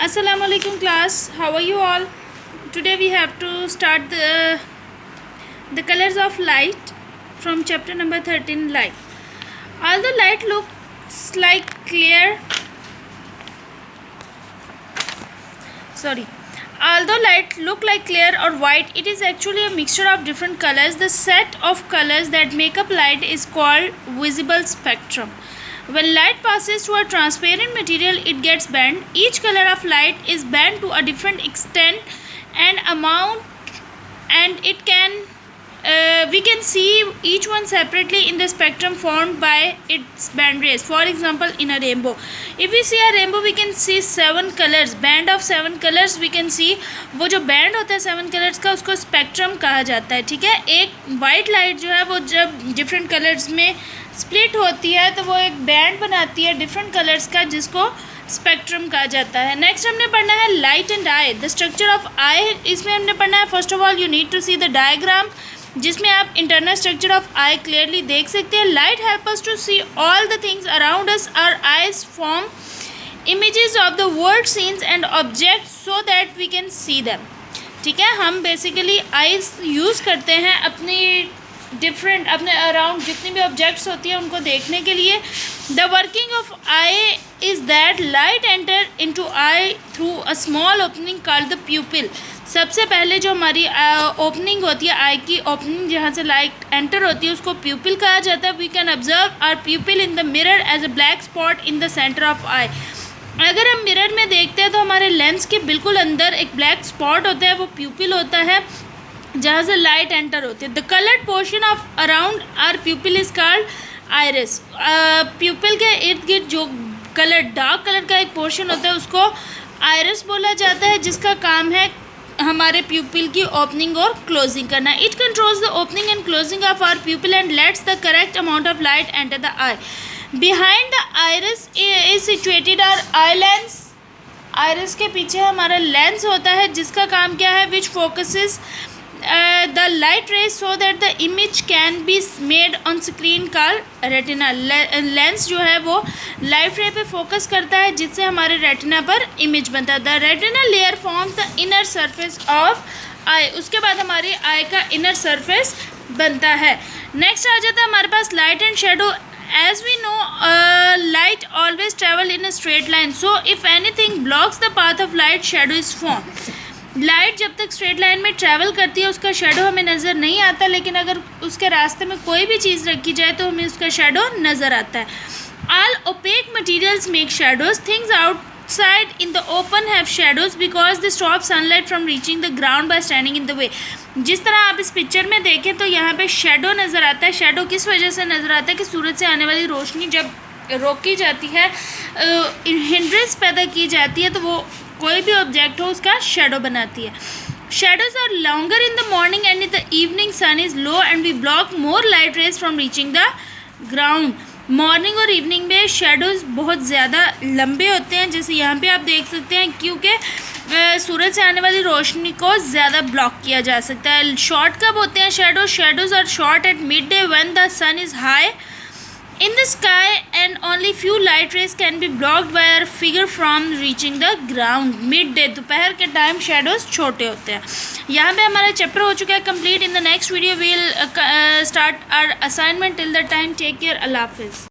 Assalamu alaikum class, how are you all? Today we have to start the colors of light from chapter number 13, light. Although light looks like clear, although light look like clear or white, it is actually a mixture of different colors. The set of colors that make up light is called visible spectrum. When light passes through a transparent material, it gets bent. Each color of light is bent to a different extent and amount, and it can we can see each one separately in the spectrum formed by its band rays. For example, in a rainbow, if we see a rainbow, we can see 7 colors, band of 7 colors we can see. वो जो band होता है 7 colours का, उसको spectrum कहा जाता है. ठीक है, एक वाइट लाइट जो है वो जब डिफरेंट कलर्स में स्प्लिट होती है तो वो एक बैंड बनाती है डिफरेंट कलर्स का, जिसको स्पेक्ट्रम कहा जाता है. नेक्स्ट हमने पढ़ना है light and eye, the structure of eye. इसमें हमने पढ़ना है first of all you need to see the diagram, जिसमें आप internal structure of eye clearly देख सकते हैं. Light help us to see all the things around us. Our eyes form images of the world scenes and objects so that we can see them. ठीक है, हम basically eyes use करते हैं अपने around जितनी भी ऑब्जेक्ट्स होती हैं उनको देखने के लिए. The working of I is that light enter into I through a small opening called the प्यूपिल. सबसे पहले जो हमारी ओपनिंग होती है, आई की ओपनिंग जहाँ से लाइट एंटर होती है, उसको प्यूपिल कहा जाता है. We can observe our pupil in the mirror as a black spot in the centre of eye. अगर हम मिरर में देखते हैं तो हमारे लेंस के बिल्कुल अंदर एक ब्लैक स्पॉट होता है, वो प्यूपिल होता है जहाँ से लाइट एंटर होती है. The coloured portion of around our pupil is called iris. Pupil के इर्द गिर्द जो कलर डार्क कलर का एक पोर्शन होता है उसको आइरिस बोला जाता है, जिसका काम है हमारे प्यूपिल की ओपनिंग और क्लोजिंग करना. It controls the opening and closing of our pupil and lets the correct amount of light enter the eye. Behind the iris is situated our eye lens. Iris के पीछे हमारा लेंस होता है, जिसका काम क्या है, विच focuses the light rays so that the image can be made on screen called retina. Lens जो है वो लाइट रे पे फोकस करता है, जिससे हमारे रेटिना पर इमेज बनता है. The retina layer forms the inner surface of eye. उसके बाद हमारी आई का इनर सरफेस बनता है. नेक्स्ट आ जाता है हमारे पास light and shadow. As we know, light always travel in a straight line. So if anything blocks the path of light, shadow is formed. Light जब तक स्ट्रेट लाइन में ट्रैवल करती है उसका शेडो हमें नज़र नहीं आता, लेकिन अगर उसके रास्ते में कोई भी चीज़ रखी जाए तो हमें उसका शेडो नज़र आता है. All opaque materials make shadows. Things outside in the open have shadows because they stop sunlight from reaching the ground by standing in the way. जिस तरह आप इस पिक्चर में देखें तो यहाँ पे शेडो नज़र आता है. शेडो किस वजह से नज़र आता है कि सूरज से आने वाली रोशनी जब रोकी जाती है, हिंड्रेंस पैदा की जाती है, तो वो कोई भी ऑब्जेक्ट हो उसका शेडो बनाती है. Shadows are longer in the morning and in the evening sun is low and we block more light rays from reaching the ground. Morning और इवनिंग में शेडोज़ बहुत ज़्यादा लंबे होते हैं, जैसे यहाँ पे आप देख सकते हैं, क्योंकि सूरज से आने वाली रोशनी को ज़्यादा ब्लॉक किया जा सकता है. शॉर्ट कब होते हैं shadows are short at midday when the sun is high in the sky and only few light rays can be blocked by our figure from reaching the ground. midday दोपहर के time shadows छोटे होते हैं. यहाँ पे हमारा chapter हो चुका है complete. In the next video we will start our assignment. Till the time take care. अल्लाह हाफिज़.